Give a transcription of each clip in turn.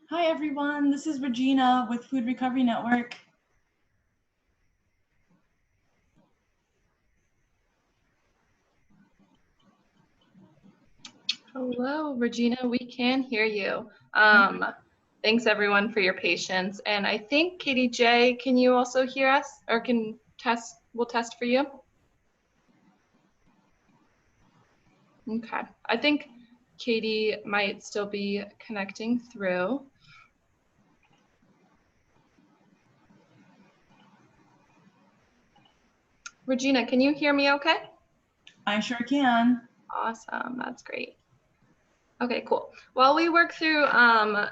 Hi everyone, this is Regina with Food Recovery Network. Hello, Regina, we can hear you. Thanks everyone for your patience. And I think Katie J, can you also hear us or we'll test for you? Okay, I think Katie might still be connecting through. Regina, can you hear me okay? I sure can. Awesome, that's great. Okay, cool. While we work through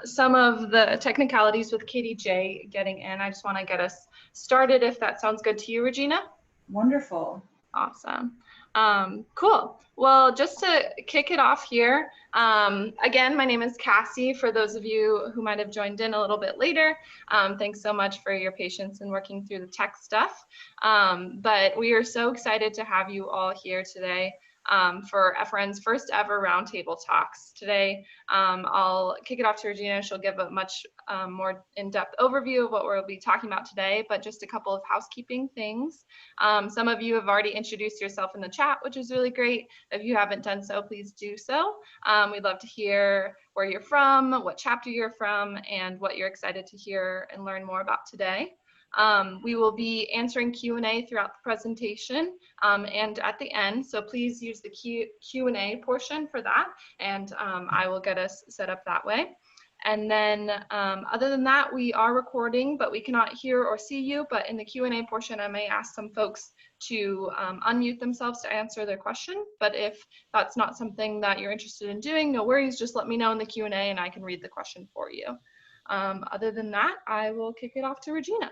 some of the technicalities with Katie J getting in, I just want to get us started if that sounds good to you, Regina. Wonderful. Awesome. Cool. Well, just to kick it off here, again, my name is Cassie. For those of you who might have joined in a little bit later, thanks so much for your patience in working through the tech stuff. But we are so excited to have you all here today for FRN's first ever Roundtable Talks. Today, I'll kick it off to Regina. She'll give a much more in-depth overview of what we'll be talking about today, but just a couple of housekeeping things. Some of you have already introduced yourself in the chat, which is really great. If you haven't done so, please do so. We'd love to hear where you're from, what chapter you're from, and what you're excited to hear and learn more about today. We will be answering Q&A throughout the presentation and at the end, so please use the Q&A portion for that, and I will get us set up that way. And then other than that, we are recording, but we cannot hear or see you. But in the Q&A portion, I may ask some folks to unmute themselves to answer their question. But if that's not something that you're interested in doing, no worries. Just let me know in the Q&A and I can read the question for you. Other than that, I will kick it off to Regina.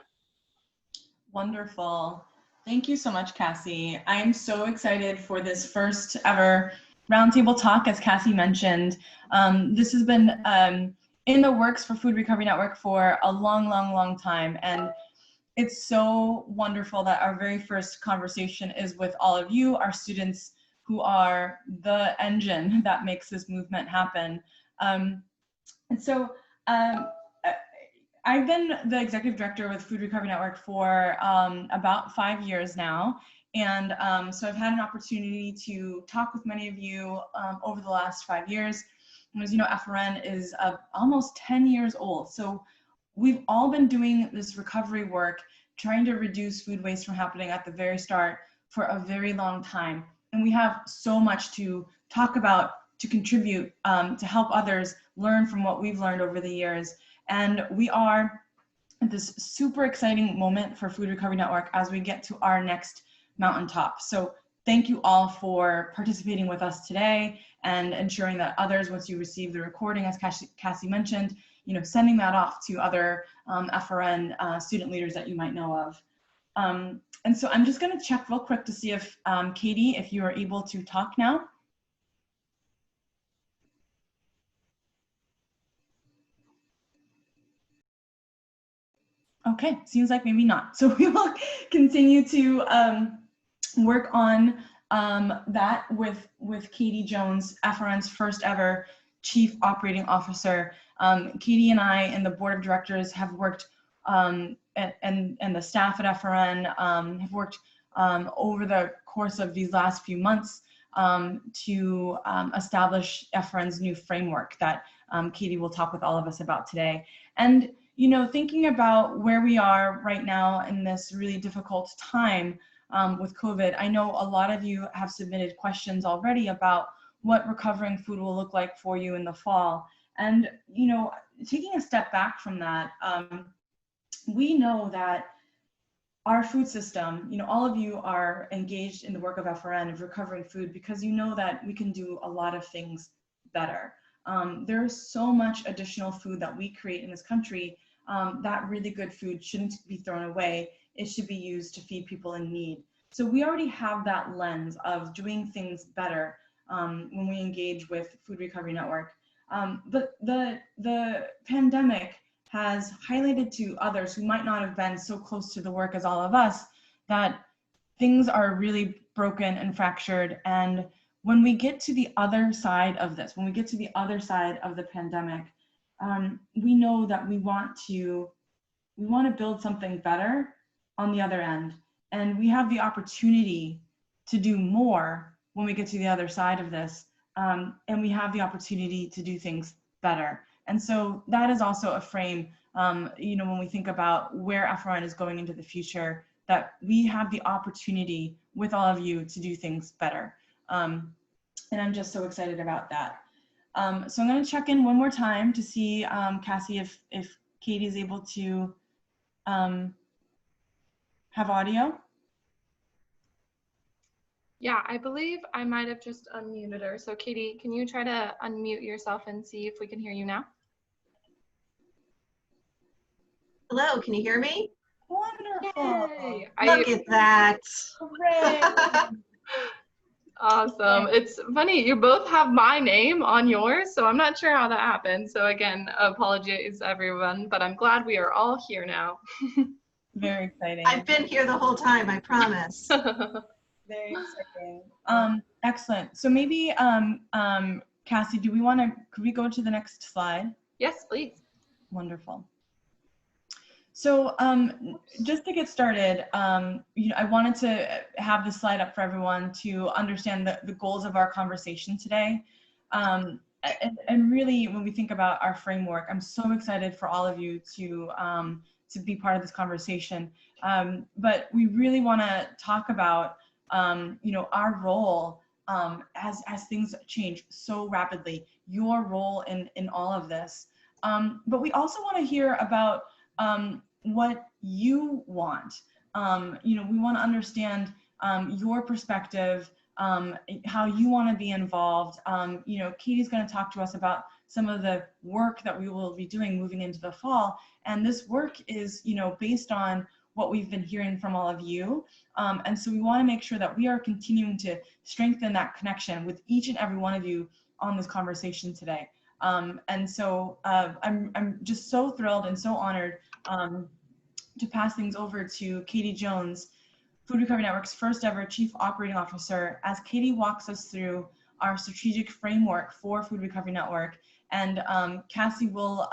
Wonderful. Thank you so much, Cassie. I'm so excited for this first ever Roundtable Talk, as Cassie mentioned. This has been in the works for Food Recovery Network for a long time. And it's so wonderful that our very first conversation is with all of you, our students, who are the engine that makes this movement happen. I've been the executive director with Food Recovery Network for about 5 years now. And so I've had an opportunity to talk with many of you over the last 5 years. And as you know, FRN is almost 10 years old. So we've all been doing this recovery work, trying to reduce food waste from happening at the very start for a very long time. And we have so much to talk about, to contribute, to help others learn from what we've learned over the years. And we are at this super exciting moment for Food Recovery Network as we get to our next mountaintop. So thank you all for participating with us today and ensuring that others, once you receive the recording, as Cassie mentioned, sending that off to other FRN student leaders that you might know of. And so I'm just going to check real quick to see if, Katie, if you are able to talk now. Okay, seems like maybe not. So we will continue to work on that with Katie Jones, FRN's first ever Chief Operating Officer. Katie and I and the board of directors have worked, and the staff at FRN have worked over the course of these last few months to establish FRN's new framework that Katie will talk with all of us about today. And thinking about where we are right now in this really difficult time with COVID, I know a lot of you have submitted questions already about what recovering food will look like for you in the fall. And, taking a step back from that, we know that our food system, all of you are engaged in the work of FRN of recovering food because you know that we can do a lot of things better. There's so much additional food that we create in this country that really good food shouldn't be thrown away. It should be used to feed people in need. So we already have that lens of doing things better when we engage with Food Recovery Network. But the pandemic has highlighted to others who might not have been so close to the work as all of us that things are really broken and fractured. And when we get to the other side of this, when we get to the other side of the pandemic, we know that we want to build something better on the other end. And we have the opportunity to do more when we get to the other side of this. And we have the opportunity to do things better. And so that is also a frame, when we think about where FRN is going into the future, that we have the opportunity with all of you to do things better. And I'm just so excited about that. So I'm going to check in one more time to see, Cassie, if Katie is able to have audio. Yeah, I believe I might have just unmuted her. So Katie, can you try to unmute yourself and see if we can hear you now? Hello, can you hear me? Wonderful. Yay. Look at that. Hooray. Awesome. It's funny, you both have my name on yours, so I'm not sure how that happened. So again, apologies everyone, but I'm glad we are all here now. Very exciting. I've been here the whole time, I promise. Very exciting. Excellent. So maybe, Cassie, could we go to the next slide? Yes, please. Wonderful. So just to get started, I wanted to have this slide up for everyone to understand the goals of our conversation today. And really, when we think about our framework, I'm so excited for all of you to be part of this conversation. But we really want to talk about our role as things change so rapidly, your in all of this. But we also want to hear about what you want. We want to understand your perspective, how you want to be involved. Katie's going to talk to us about some of the work that we will be doing moving into the fall. And this work is, based on what we've been hearing from all of you. And so we want to make sure that we are continuing to strengthen that connection with each and every one of you on this conversation today. And so I'm just so thrilled and so honored to pass things over to Katie Jones, Food Recovery Network's first ever Chief Operating Officer, as Katie walks us through our strategic framework for Food Recovery Network. And Cassie will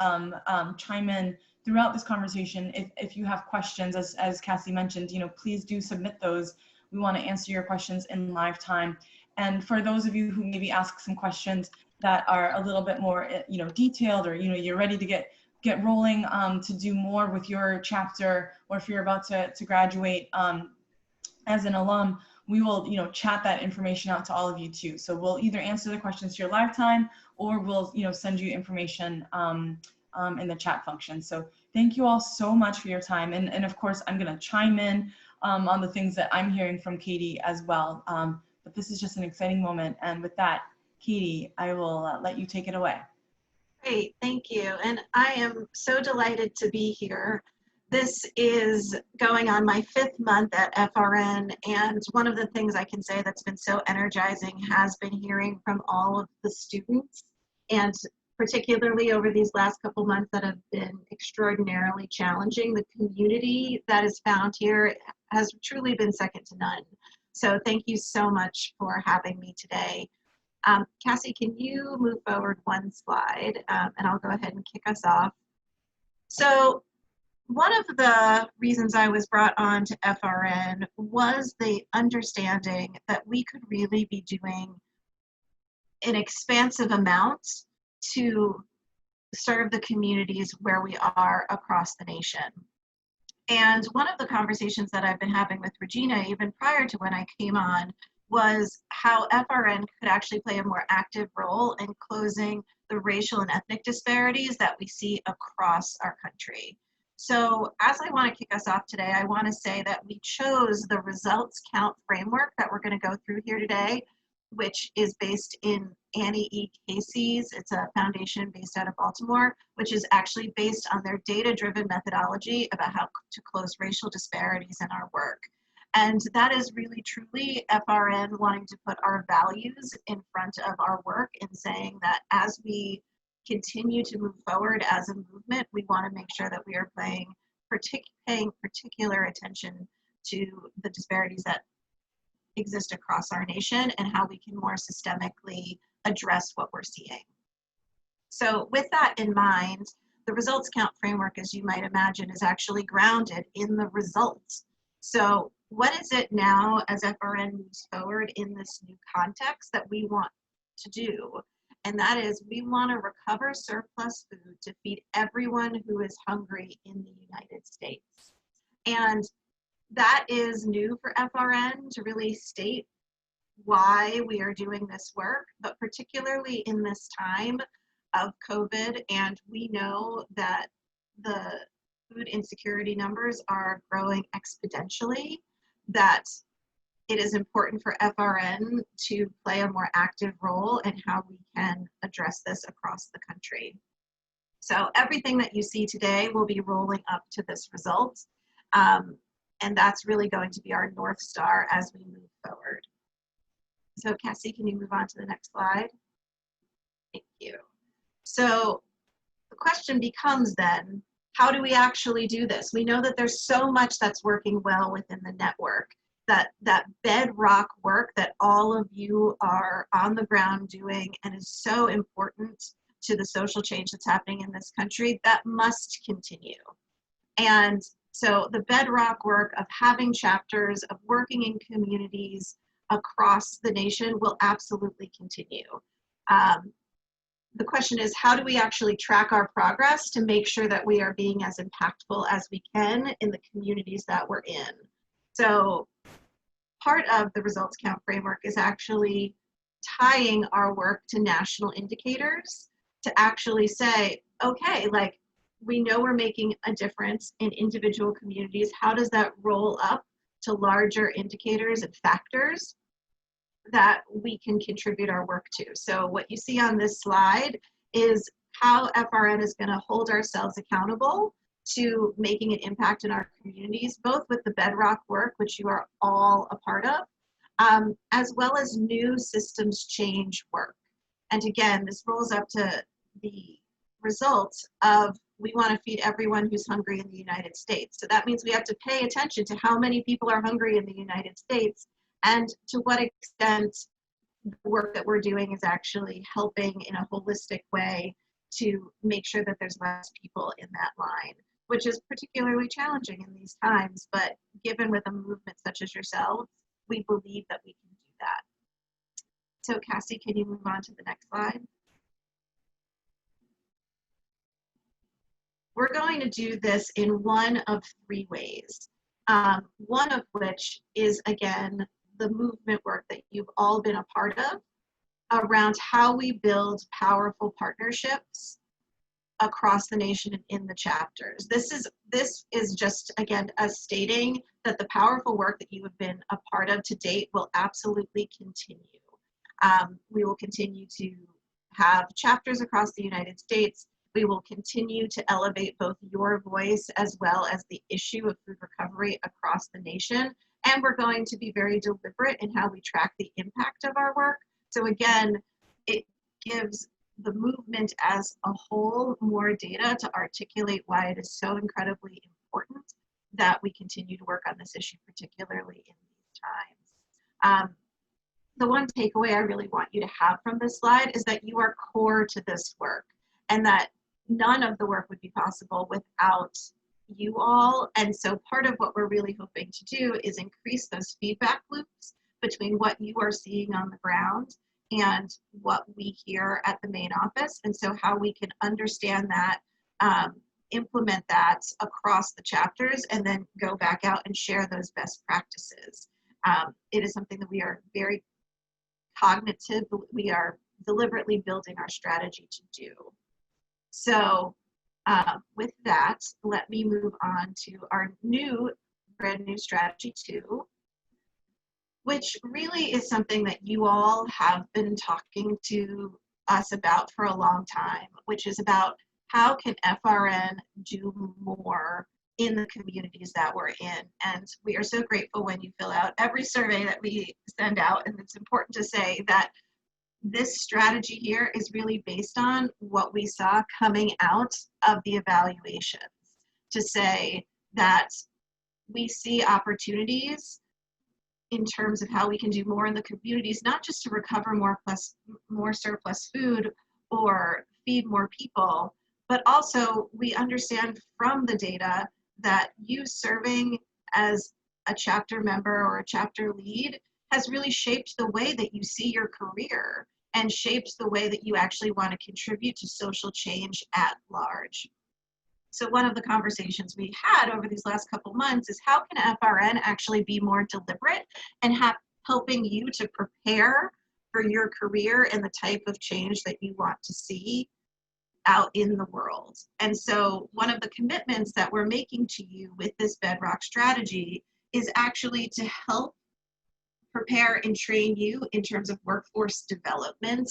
chime in throughout this conversation. If you have questions, as Cassie mentioned, please do submit those. We want to answer your questions in live time. And for those of you who maybe ask some questions that are a little bit more, detailed, or you're ready to get rolling to do more with your chapter, or if you're about to graduate as an alum, we will chat that information out to all of you too. So we'll either answer the questions to your live time, or we'll send you information in the chat function. So thank you all so much for your time, and of course I'm going to chime in on the things that I'm hearing from Katie as well. But this is just an exciting moment, and with that, Katie, I will let you take it away. Great, thank you. And I am so delighted to be here. This is going on my 5th month at FRN, and one of the things I can say that's been so energizing has been hearing from all of the students, and particularly over these last couple months that have been extraordinarily challenging. The community that is found here has truly been second to none. So thank you so much for having me today. Cassie, can you move forward one slide, and I'll go ahead and kick us off. So one of the reasons I was brought on to FRN was the understanding that we could really be doing an expansive amount to serve the communities where we are across the nation. And one of the conversations that I've been having with Regina, even prior to when I came on, was how FRN could actually play a more active role in closing the racial and ethnic disparities that we see across our country. So as I want to kick us off today, I want to say that we chose the results count framework that we're going to go through here today, which is based in Annie E. Casey's. It's a foundation based out of Baltimore, which is actually based on their data-driven methodology about how to close racial disparities in our work. And that is really truly FRN wanting to put our values in front of our work and saying that as we continue to move forward as a movement, we want to make sure that we are paying particular attention to the disparities that exist across our nation and how we can more systemically address what we're seeing. So with that in mind, the results count framework, as you might imagine, is actually grounded in the results. So what is it now as FRN moves forward in this new context that we want to do? And that is, we want to recover surplus food to feed everyone who is hungry in the United States. And that is new for FRN to really state why we are doing this work, but particularly in this time of COVID, and we know that the food insecurity numbers are growing exponentially, that it is important for FRN to play a more active role in how we can address this across the country. So everything that you see today will be rolling up to this result. And that's really going to be our North Star as we move forward. So Cassie, can you move on to the next slide? Thank you. So the question becomes then, how do we actually do this? We know that there's so much that's working well within the network, that bedrock work that all of you are on the ground doing and is so important to the social change that's happening in this country, that must continue. And so the bedrock work of having chapters, of working in communities across the nation will absolutely continue. The question is, how do we actually track our progress to make sure that we are being as impactful as we can in the communities that we're in? So part of the results count framework is actually tying our work to national indicators to actually say, okay, like, we know we're making a difference in individual communities. How does that roll up to larger indicators and factors that we can contribute our work to? So what you see on this slide is how FRN is going to hold ourselves accountable to making an impact in our communities, both with the bedrock work, which you are all a part of, as well as new systems change work. And again, this rolls up to the results of, we want to feed everyone who's hungry in the United States. So that means we have to pay attention to how many people are hungry in the United States and to what extent the work that we're doing is actually helping in a holistic way to make sure that there's less people in that line, which is particularly challenging in these times. But given with a movement such as yourselves, we believe that we can do that. So Cassie, can you move on to the next slide? We're going to do this in one of three ways. One of which is, again, the movement work that you've all been a part of around how we build powerful partnerships across the nation and in the chapters. This is just, again, us stating that the powerful work that you have been a part of to date will absolutely continue. We will continue to have chapters across the United States. We will continue to elevate both your voice as well as the issue of food recovery across the nation. And we're going to be very deliberate in how we track the impact of our work. So again, it gives the movement as a whole more data to articulate why it is so incredibly important that we continue to work on this issue, particularly in these times. The one takeaway I really want you to have from this slide is that you are core to this work, and that none of the work would be possible without you all. And so part of what we're really hoping to do is increase those feedback loops between what you are seeing on the ground and what we hear at the main office. And so how we can understand that, implement that across the chapters, and then go back out and share those best practices. It is something that we are very cognitive, we are deliberately building our strategy to do. So with that, let me move on to our brand new strategy 2, which really is something that you all have been talking to us about for a long time, which is about how can FRN do more in the communities that we're in. And we are so grateful when you fill out every survey that we send out. And it's important to say that this strategy here is really based on what we saw coming out of the evaluations, to say that we see opportunities in terms of how we can do more in the communities, not just to recover more surplus food or feed more people, but also we understand from the data that you serving as a chapter member or a chapter lead has really shaped the way that you see your career and shapes the way that you actually want to contribute to social change at large. So one of the conversations we had over these last couple months is how can FRN actually be more deliberate and helping you to prepare for your career and the type of change that you want to see out in the world. And so one of the commitments that we're making to you with this Bedrock strategy is actually to help prepare and train you in terms of workforce development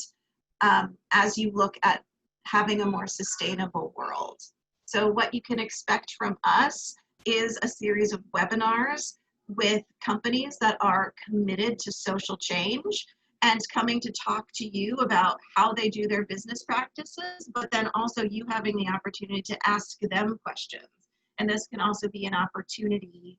as you look at having a more sustainable world. So what you can expect from us is a series of webinars with companies that are committed to social change and coming to talk to you about how they do their business practices, but then also you having the opportunity to ask them questions. And this can also be an opportunity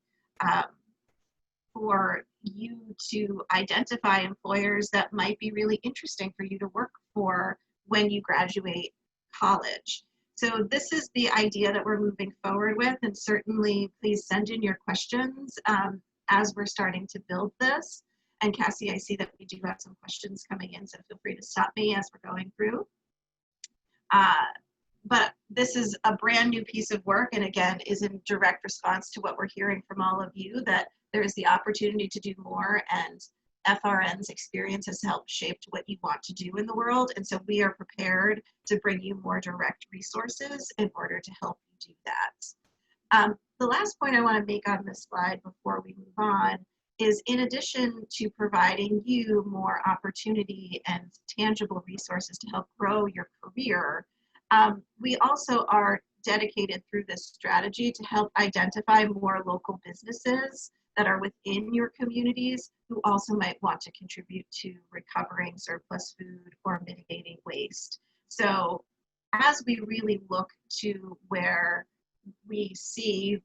for you to identify employers that might be really interesting for you to work for when you graduate college. So this is the idea that we're moving forward with, and certainly please send in your questions as we're starting to build this. And Cassie, I see that we do have some questions coming in, so feel free to stop me as we're going through. But this is a brand new piece of work, and again, is in direct response to what we're hearing from all of you, that there is the opportunity to do more, and FRN's experience has helped shape what you want to do in the world. And so we are prepared to bring you more direct resources in order to help you do that. The last point I want to make on this slide before we move on is, in addition to providing you more opportunity and tangible resources to help grow your career, we also are dedicated through this strategy to help identify more local businesses that are within your communities who also might want to contribute to recovering surplus food or mitigating waste. So as we really look to where we see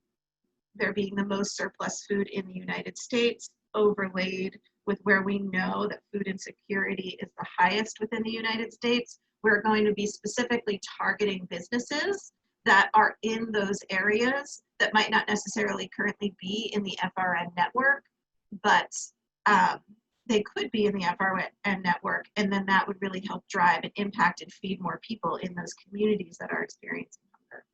there being the most surplus food in the United States, overlaid with where we know that food insecurity is the highest within the United States, we're going to be specifically targeting businesses that are in those areas that might not necessarily currently be in the FRN network, but they could be in the FRN network, and then that would really help drive and impact and feed more people in those communities that are experiencing hunger.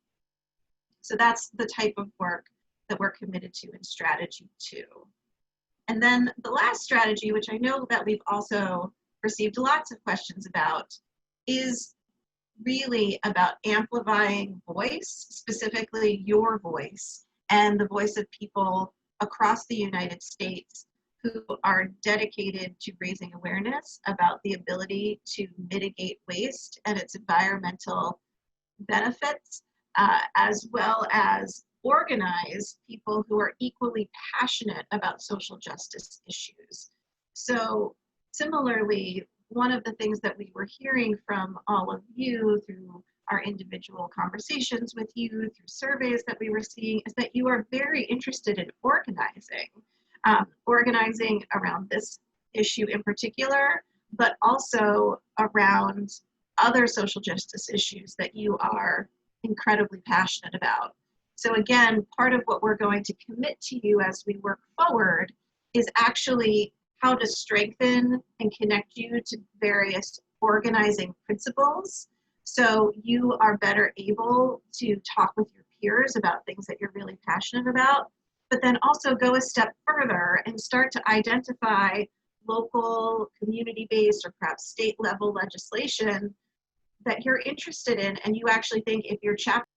So that's the type of work that we're committed to in strategy 2. And then the last strategy, which I know that we've also received lots of questions about, is really about amplifying voice, specifically your voice, and the voice of people across the United States who are dedicated to raising awareness about the ability to mitigate waste and its environmental benefits, as well as organize people who are equally passionate about social justice issues. So similarly, one of the things that we were hearing from all of you through our individual conversations with you, through surveys that we were seeing, is that you are very interested in organizing around this issue in particular, but also around other social justice issues that you are incredibly passionate about. So again, part of what we're going to commit to you as we work forward is actually how to strengthen and connect you to various organizing principles so you are better able to talk with your peers about things that you're really passionate about, but then also go a step further and start to identify local, community-based, or perhaps state-level legislation that you're interested in, and you actually think if your chapter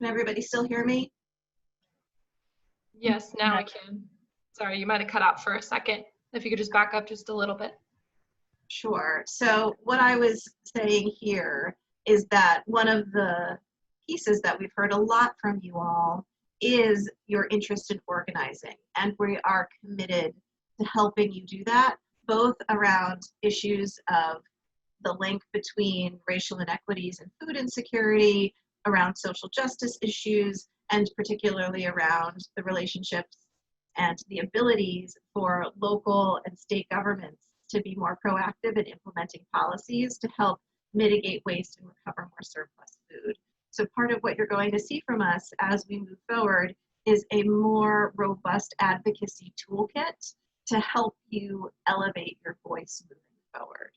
Can everybody still hear me? Yes, now I can. Sorry, you might have cut out for a second. If you could just back up just a little bit. Sure. So what I was saying here is that one of the pieces that we've heard a lot from you all is your interest in organizing. And we are committed to helping you do that, both around issues of the link between racial inequities and food insecurity, around social justice issues, and particularly around the relationships and the abilities for local and state governments to be more proactive in implementing policies to help mitigate waste and recover more surplus food. So part of what you're going to see from us as we move forward is a more robust advocacy toolkit to help you elevate your voice moving forward.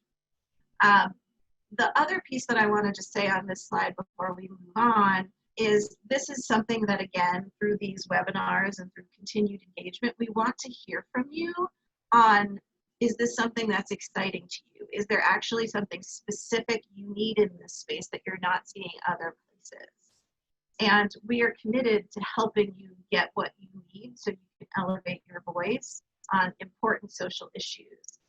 The other piece that I want to just say on this slide before we move on is this is something that, again, through these webinars and through continued engagement, we want to hear from you on, is this something that's exciting to you? Is there actually something specific you need in this space that you're not seeing other places? And we are committed to helping you get what you need so you can elevate your voice on important social issues.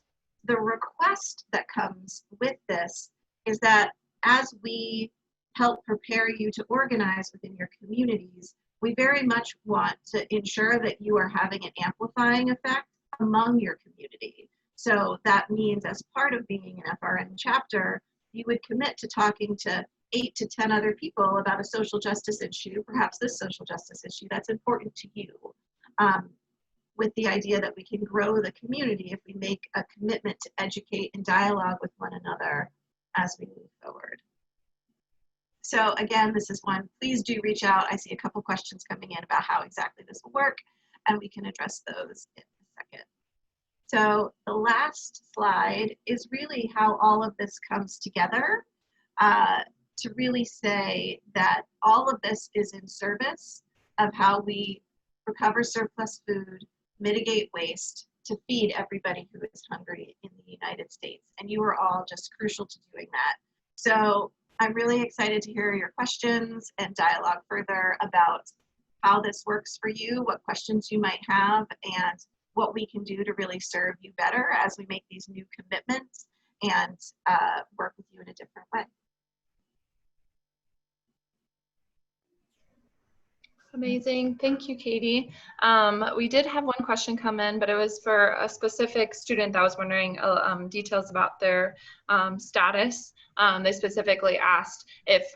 The request that comes with this is that as we help prepare you to organize within your communities, we very much want to ensure that you are having an amplifying effect among your community. So that means as part of being an FRN chapter, you would commit to talking to 8 to 10 other people about a social justice issue, perhaps this social justice issue that's important to you, with the idea that we can grow the community if we make a commitment to educate and dialogue with one another as we move forward. So again, this is one, please do reach out. I see a couple questions coming in about how exactly this will work, and we can address those in a second. So the last slide is really how all of this comes together to really say that all of this is in service of how we recover surplus food, mitigate waste, to feed everybody who is hungry in the United States. And you are all just crucial to doing that. So I'm really excited to hear your questions and dialogue further about how this works for you, what questions you might have, and what we can do to really serve you better as we make these new commitments and work with you in a different way. Amazing. Thank you, Katie. We did have one question come in, but it was for a specific student that was wondering details about their status. They specifically asked if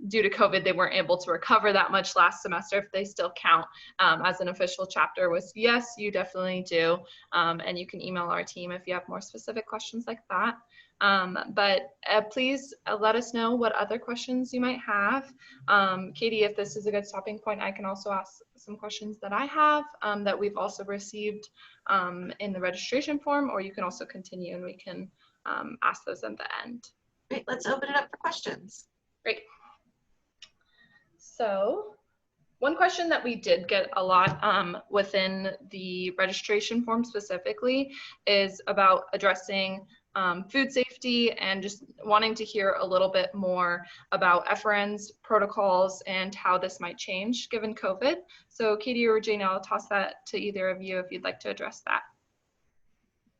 due to COVID, they weren't able to recover that much last semester, if they still count as an official chapter. Was yes, you definitely do. And you can email our team if you have more specific questions like that. But please let us know what other questions you might have. Katie, if this is a good stopping point, I can also ask some questions that I have that we've also received in the registration form, or you can also continue and we can ask those at the end. Great, let's open it up for questions. Great. So one question that we did get a lot within the registration form specifically is about addressing food safety and just wanting to hear a little bit more about FRN's protocols and how this might change given COVID. So Katie or Jane, I'll toss that to either of you if you'd like to address that.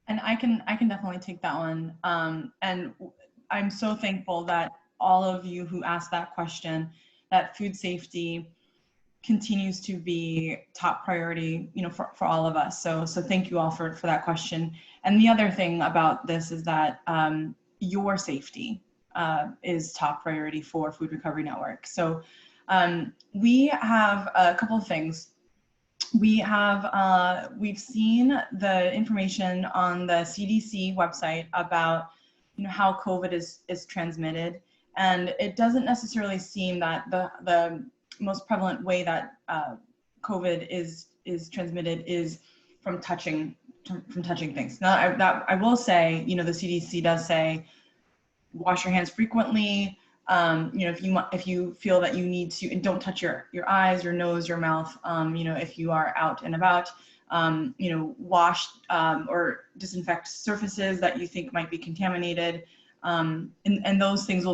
And I can definitely take that one. And I'm so thankful that all of you who asked that question, that food safety continues to be top priority, for all of us. So thank you all for that question. And the other thing about this is that your safety is top priority for Food Recovery Network. So we have a couple of things. We've seen the information on the CDC website about how COVID is transmitted, and it doesn't necessarily seem that the most prevalent way that COVID is transmitted is from touching things. Now, I will say, the CDC does say, wash your hands frequently. If you feel that you need to, and don't touch your eyes, your nose, your mouth. If you are out and about, wash or disinfect surfaces that you think might be contaminated, and those things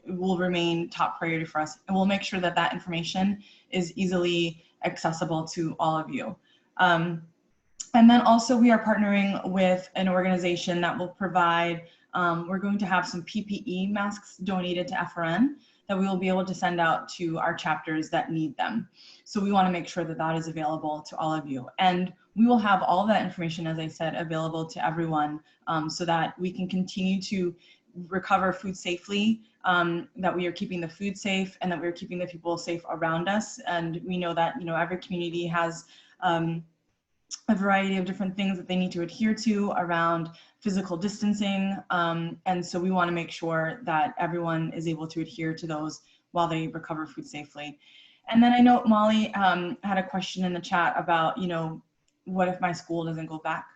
will remain top priority for us, and we'll make sure that information is easily accessible to all of you. And then also we are partnering with an organization that will provide, we're going to have some PPE masks donated to FRN that we will be able to send out to our chapters that need them. So we want to make sure that is available to all of you. And we will have all that information, as I said, available to everyone so that we can continue to recover food safely, that we are keeping the food safe, and that we're keeping the people safe around us. And we know that, every community has a variety of different things that they need to adhere to around physical distancing. And so we want to make sure that everyone is able to adhere to those while they recover food safely. And then I know Molly had a question in the chat about, what if my school doesn't go back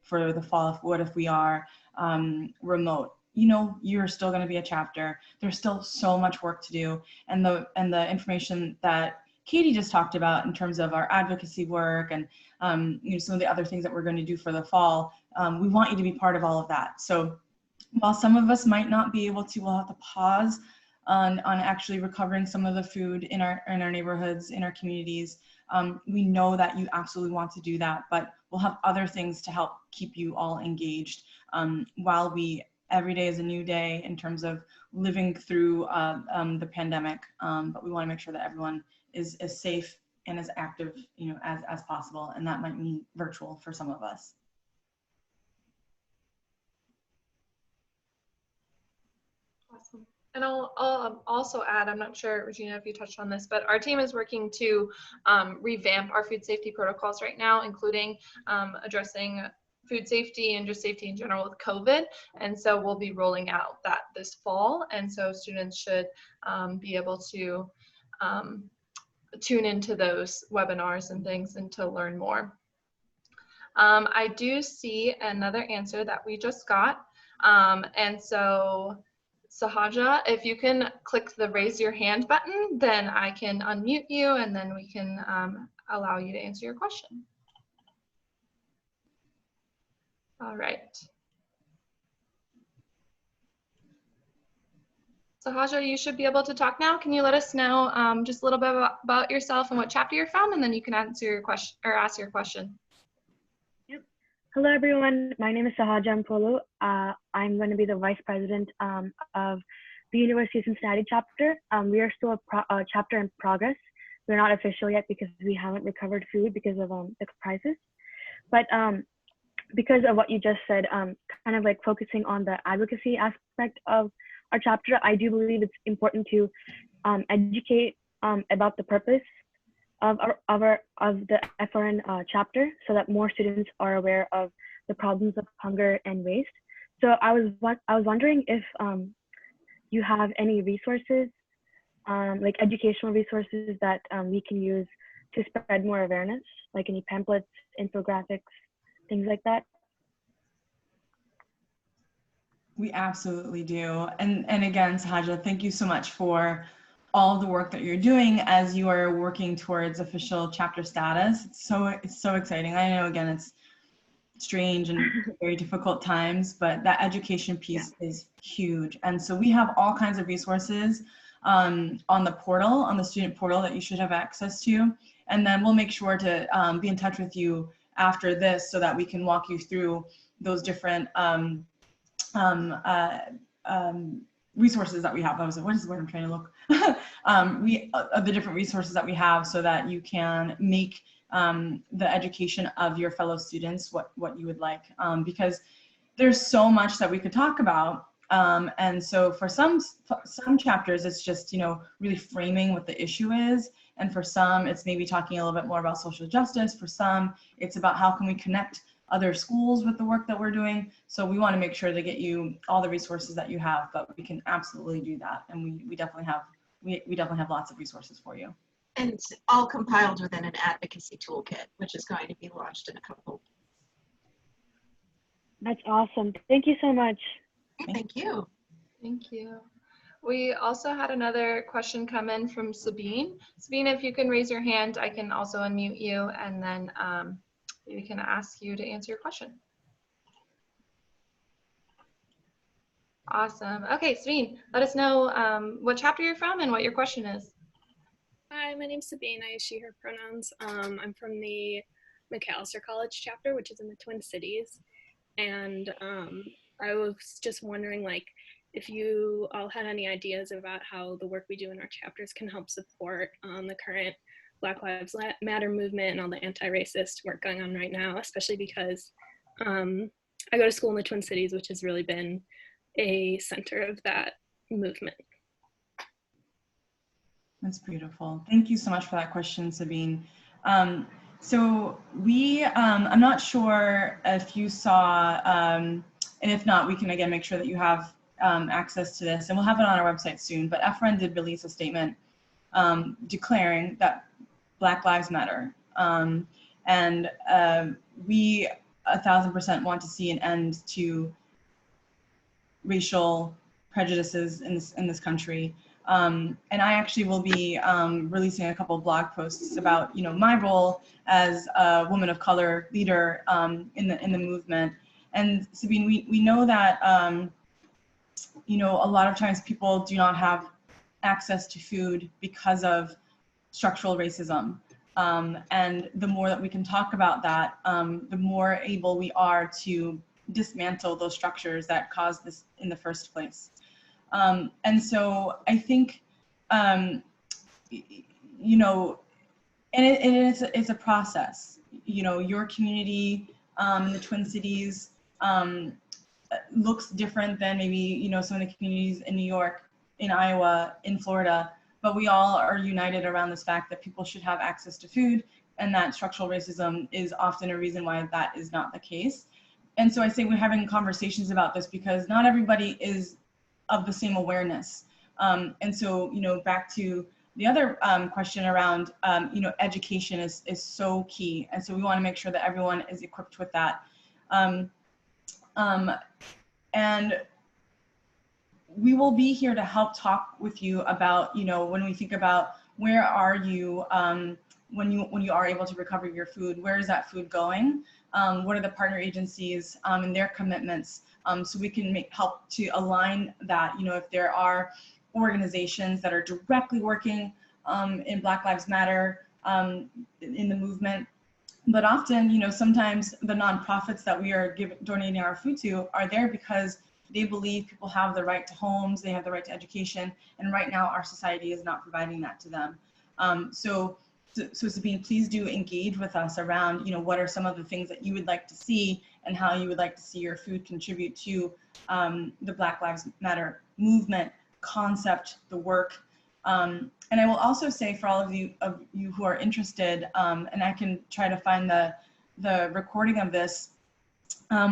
for the fall? What if we are remote? You're still going to be a chapter. There's still so much work to do. And the information that Katie just talked about in terms of our advocacy work and some of the other things that we're going to do for the fall, we want you to be part of all of that. So while some of us might not be able to, we'll have to pause on actually recovering some of the food in our neighborhoods, in our communities. We know that you absolutely want to do that, but we'll have other things to help keep you all engaged while every day is a new day in terms of living through the pandemic. But we want to make sure that everyone is as safe and as active, as possible. And that might mean virtual for some of us. Awesome. And I'll also add, I'm not sure, Regina, if you touched on this, but our team is working to revamp our food safety protocols right now, including addressing food safety and just safety in general with COVID. And so we'll be rolling out that this fall. And so students should be able to tune into those webinars and things and to learn more. I do see another answer that we just got. And so Sahaja, if you can click the raise your hand button, then I can unmute you and then we can allow you to answer your question. All right. Sahaja, you should be able to talk now. Can you let us know just a little bit about yourself and what chapter you're from, and then you can answer your question or ask your question. Yep. Hello, everyone. My name is Sahaja Mpolu. I'm going to be the vice president of the University of Cincinnati chapter. We are still a chapter in progress. We're not official yet because we haven't recovered food because of the crisis. But because of what you just said, kind of like focusing on the advocacy aspect of our chapter, I do believe it's important to educate about the purpose of the FRN chapter, so that more students are aware of the problems of hunger and waste. So I was wondering if you have any resources, like educational resources that we can use to spread more awareness, like any pamphlets, infographics, things like that. We absolutely do. And again, Sahaja, thank you so much for all the work that you're doing as you are working towards official chapter status. It's so exciting. I know, again, it's strange and very difficult times, but that education piece is huge. And so we have all kinds of resources on the portal, on the student portal, that you should have access to. And then we'll make sure to be in touch with you after this so that we can walk you through those different resources that we have. What is the word I'm trying to look? The different resources that we have so that you can make the education of your fellow students what you would like, because there's so much that we could talk about. And so for some chapters, it's just, really framing what the issue is. And for some, it's maybe talking a little bit more about social justice. For some, it's about how can we connect other schools with the work that we're doing. So we want to make sure to get you all the resources that you have, but we can absolutely do that. And we definitely have lots of resources for you. And it's all compiled within an advocacy toolkit, which is going to be launched in a couple. That's awesome. Thank you so much. Thank you. Thank you. We also had another question come in from Sabine. Sabine, if you can raise your hand, I can also unmute you, and then we can ask you to answer your question. Awesome. Okay, Sabine, let us know what chapter you're from and what your question is. Hi, my name's Sabine. I use she, her pronouns. I'm from the McAllister College chapter, which is in the Twin Cities. And I was just wondering, if you all had any ideas about how the work we do in our chapters can help support the current Black Lives Matter movement and all the anti-racist work going on right now, especially because I go to school in the Twin Cities, which has really been a center of that movement. That's beautiful. Thank you so much for that question, Sabine. So I'm not sure if you saw, and if not, we can again make sure that you have access to this, and we'll have it on our website soon, but FRN did release a statement declaring that Black Lives Matter. And we 1,000% want to see an end to racial prejudices in this country. And I actually will be releasing a couple of blog posts about, you know, my role as a woman of color leader in the movement. And Sabine, we know that, you know, a lot of times people do not have access to food because of structural racism. And the more that we can talk about that, the more able we are to dismantle those structures that caused this in the first place. And so I think, you know, and it's a process. You know, your community in the Twin Cities looks different than maybe, you know, some of the communities in New York, in Iowa, in Florida, but we all are united around this fact that people should have access to food, and that structural racism is often a reason why that is not the case. And so I say we're having conversations about this because not everybody is of the same awareness. And so, you know, back to the other question around, you know, education is so key. And so we want to make sure that everyone is equipped with that. And we will be here to help talk with you about, you know, when we think about where are you when you are able to recover your food, where is that food going? What are the partner agencies and their commitments? So we can help to align that, you know, if there are organizations that are directly working in Black Lives Matter in the movement. But often, you know, sometimes the nonprofits that we are donating our food to are there because they believe people have the right to homes, they have the right to education, and right now our society is not providing that to them. So Sabine, please do engage with us around, you know, what are some of the things that you would like to see and how you would like to see your food contribute to the Black Lives Matter movement, concept, the work. And I will also say for all of you who are interested, and I can try to find the recording of this,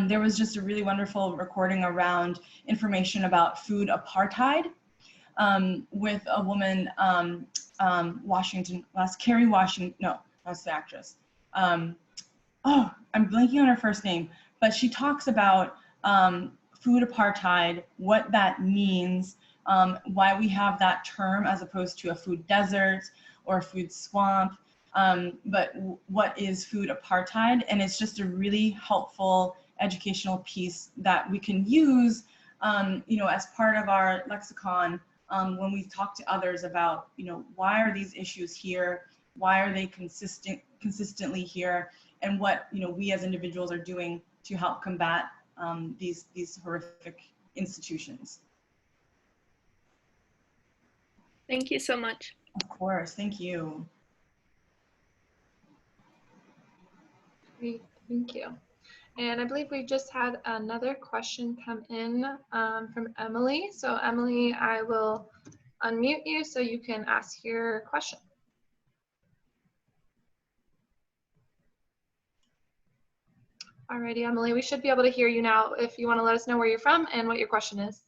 there was just a really wonderful recording around information about food apartheid with a woman, Kerry Washington, no, that's the actress. Oh, I'm blanking on her first name, but she talks about food apartheid, what that means, why we have that term as opposed to a food desert or a food swamp, but what is food apartheid? And it's just a really helpful educational piece that we can use, you know, as part of our lexicon when we talk to others about, you know, why are these issues here? Why are they consistently here? And what, you know, we as individuals are doing to help combat these horrific institutions. Thank you so much. Of course, thank you. Great, thank you. And I believe we just had another question come in from Emily. So Emily, I will unmute you so you can ask your question. Alrighty, Emily, we should be able to hear you now if you want to let us know where you're from and what your question is.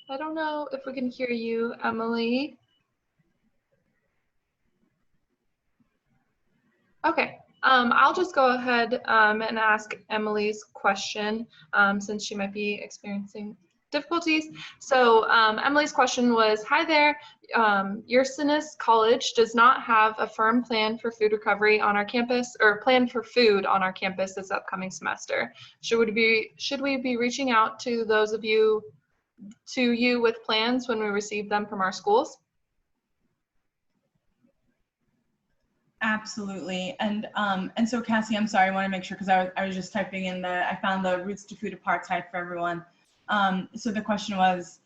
I don't know if we can hear you, Emily. Okay, I'll just go ahead and ask Emily's question since she might be experiencing difficulties. So Emily's question was, hi there, Ursinus College does not have a firm plan for food recovery on our campus or plan for food on our campus this upcoming semester. Should we be reaching out to those of you with plans when we receive them from our schools? Absolutely. And so Cassie, I'm sorry, I want to make sure, because I was just typing in I found the Roots to Food Apartheid for everyone. So the question was,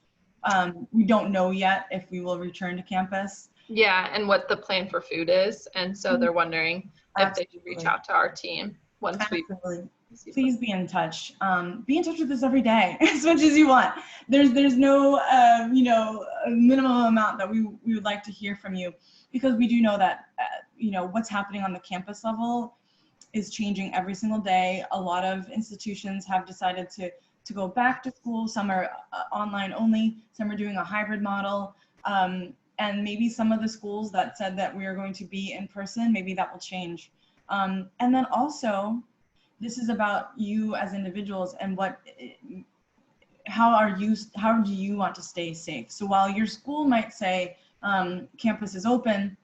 we don't know yet if we will return to campus. Yeah, and what the plan for food is. And so they're wondering if they do reach out to our team once we Please be in touch. Be in touch with us every day as much as you want. There's no you know, a minimum amount that we would like to hear from you, because we do know that you know, what's happening on the campus level is changing every single day. A lot of institutions have decided to go back to school. Some are online only. Some are doing a hybrid model. And maybe some of the schools that said that we are going to be in person, maybe that will change. And then also, this is about you as individuals and how do you want to stay safe? So while your school might say campus is open,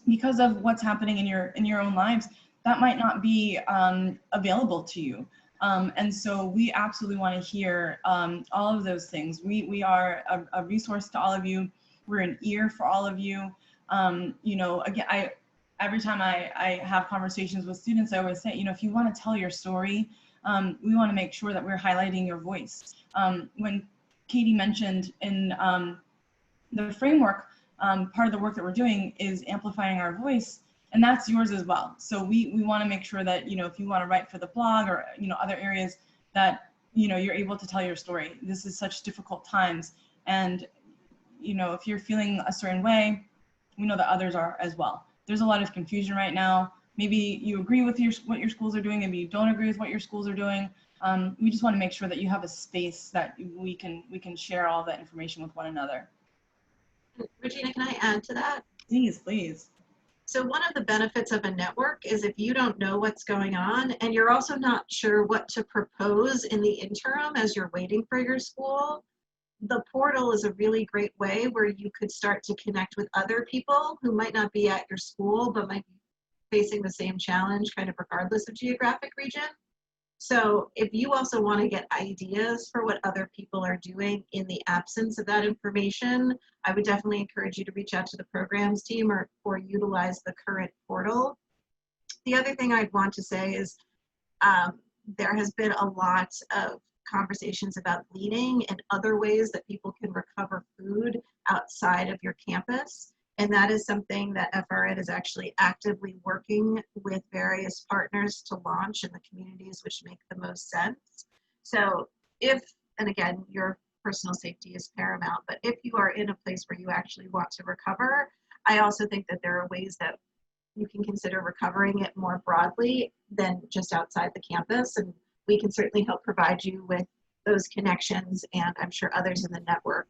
because of what's happening in your own lives, that might not be available to you. And so we absolutely want to hear all of those things. We are a resource to all of you. We're an ear for all of you. You know, again, every time I have conversations with students, I always say, you know, if you want to tell your story, we want to make sure that we're highlighting your voice. When Katie mentioned in the framework, part of the work that we're doing is amplifying our voice, and that's yours as well. So we want to make sure that, you know, if you want to write for the blog or, you know, other areas, that, you know, you're able to tell your story. This is such difficult times, and, you know, if you're feeling a certain way, we know that others are as well. There's a lot of confusion right now. Maybe you agree with what your schools are doing, maybe you don't agree with what your schools are doing. We just want to make sure that you have a space that we can share all that information with one another. Regina, can I add to that? Please, please. So one of the benefits of a network is if you don't know what's going on and you're also not sure what to propose in the interim as you're waiting for your school, the portal is a really great way where you could start to connect with other people who might not be at your school but might be facing the same challenge kind of regardless of geographic region. So if you also want to get ideas for what other people are doing in the absence of that information, I would definitely encourage you to reach out to the programs team or utilize the current portal. The other thing I'd want to say is there has been a lot of conversations about leading and other ways that people can recover food outside of your campus. And that is something that FRN is actually actively working with various partners to launch in the communities which make the most sense. So if, and again, your personal safety is paramount, but if you are in a place where you actually want to recover, I also think that there are ways that you can consider recovering it more broadly than just outside the campus. And we can certainly help provide you with those connections, and I'm sure others in the network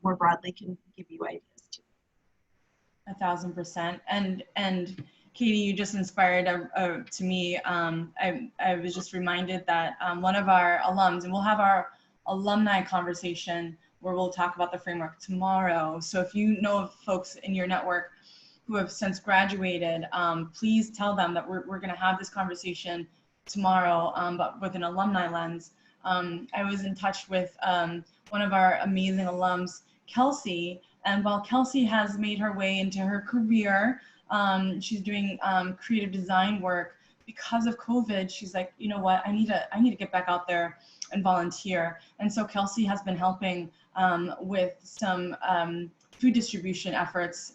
more broadly can give you ideas too. 1,000%. And Katie, you just inspired to me. I was just reminded that one of our alums, and we'll have our alumni conversation where we'll talk about the framework tomorrow. So if you know of folks in your network who have since graduated, please tell them that we're going to have this conversation tomorrow, but with an alumni lens. I was in touch with one of our amazing alums, Kelsey, and while Kelsey has made her way into her career, she's doing creative design work. Because of COVID, she's like, you know what, I need to get back out there and volunteer. And so Kelsey has been helping with some food distribution efforts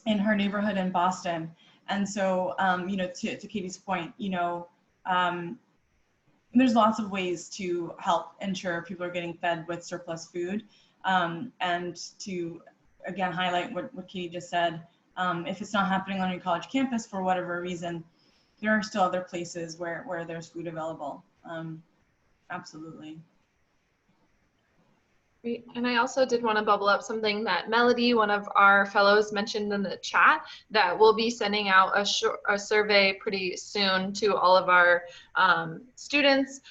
in her neighborhood in Boston. And so, you know, to Katie's point, you know, there's lots of ways to help ensure people are getting fed with surplus food. And to, again, highlight what Katie just said, if it's not happening on your college campus for whatever reason, there are still other places where there's food available. Absolutely. Great. And I also did want to bubble up something that Melody, one of our fellows, mentioned in the chat, that we'll be sending out a survey pretty soon to all of our students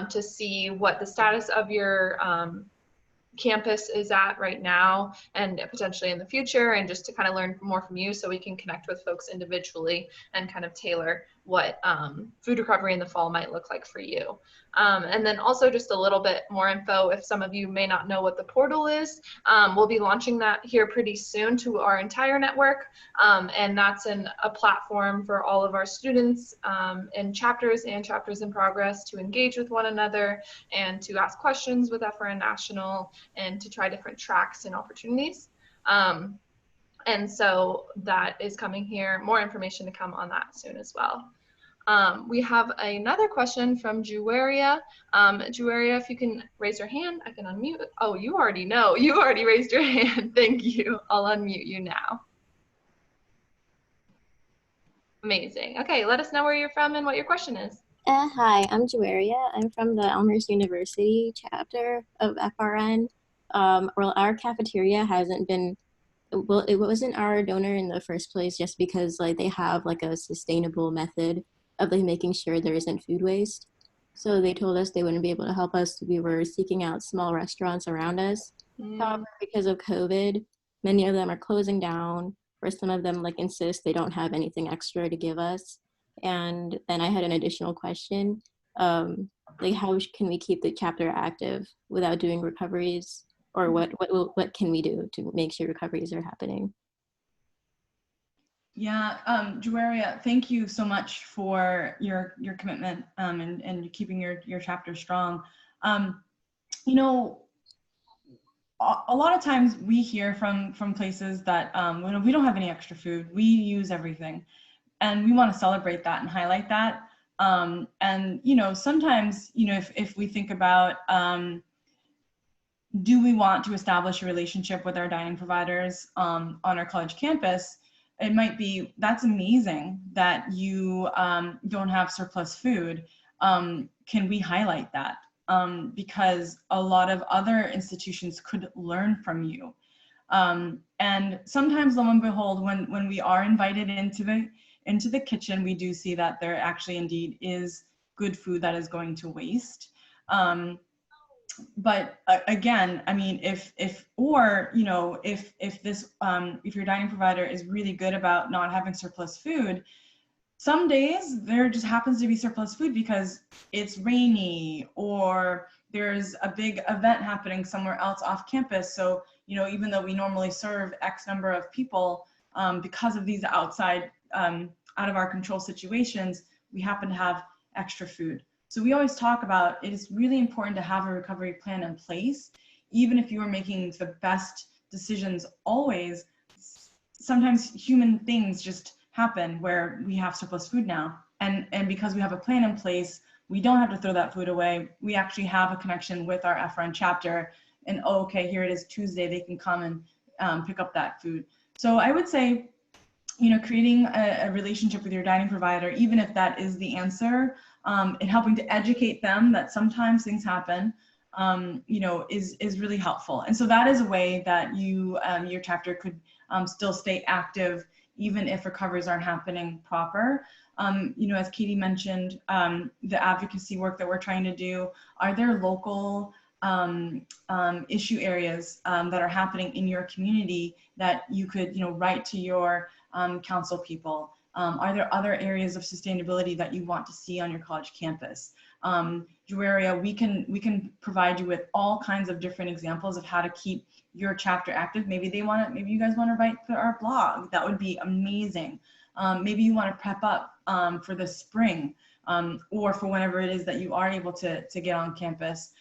to see what the status of your campus is at right now and potentially in the future, and just to kind of learn more from you so we can connect with folks individually and kind of tailor what food recovery in the fall might look like for you. And then also just a little bit more info, if some of you may not know what the portal is, we'll be launching that here pretty soon to our entire network. And that's a platform for all of our students in chapters and chapters in progress to engage with one another and to ask questions with FRN National and to try different tracks and opportunities. And so that is coming here, more information to come on that soon as well. We have another question from Juwaria. Juwaria, if you can raise your hand, I can unmute. Oh, you already know. You already raised your hand. Thank you. I'll unmute you now. Amazing. Okay, let us know where you're from and what your question is. Hi, I'm Juwaria. I'm from the Elmhurst University chapter of FRN. Well, our cafeteria hasn't been, well, it wasn't our donor in the first place just because like they have like a sustainable method of like making sure there isn't food waste. So they told us they wouldn't be able to help us. We were seeking out small restaurants around us. However, because of COVID, many of them are closing down, or some of them like insist they don't have anything extra to give us. And then I had an additional question, like how can we keep the chapter active without doing recoveries, or what can we do to make sure recoveries are happening? Yeah, Juwaria, thank you so much for your commitment and keeping your chapter strong. You know, a lot of times we hear from places that we don't have any extra food. We use everything, and we want to celebrate that and highlight that. And you know, sometimes if we think about do we want to establish a relationship with our dining providers on our college campus? It might be, that's amazing that you don't have surplus food. Can we highlight that? Because a lot of other institutions could learn from you. And sometimes, lo and behold, when we are invited into the kitchen, we do see that there actually indeed is good food that is going to waste. But again, I mean, if your dining provider is really good about not having surplus food, some days there just happens to be surplus food because it's rainy or there's a big event happening somewhere else off campus. So, you know, even though we normally serve X number of people, because of these outside, out of our control situations, we happen to have extra food. So we always talk about it is really important to have a recovery plan in place, even if you are making the best decisions always. Sometimes human things just happen where we have surplus food now. And because we have a plan in place, we don't have to throw that food away. We actually have a connection with our FRN chapter, and oh, okay, here it is Tuesday, they can come and pick up that food. So I would say, you know, creating a relationship with your dining provider, even if that is the answer, and helping to educate them that sometimes things happen, you know, is really helpful. And so that is a way that you, your chapter could still stay active, even if recoveries aren't happening proper. You know, as Katie mentioned, the advocacy work that we're trying to do, are there local issue areas that are happening in your community that you could, you know, write to your council people? Are there other areas of sustainability that you want to see on your college campus? Juwaria, we can provide you with all kinds of different examples of how to keep your chapter active. Maybe maybe you guys want to write for our blog. That would be amazing. Maybe you want to prep up for the spring or for whenever it is that you are able to get on campus.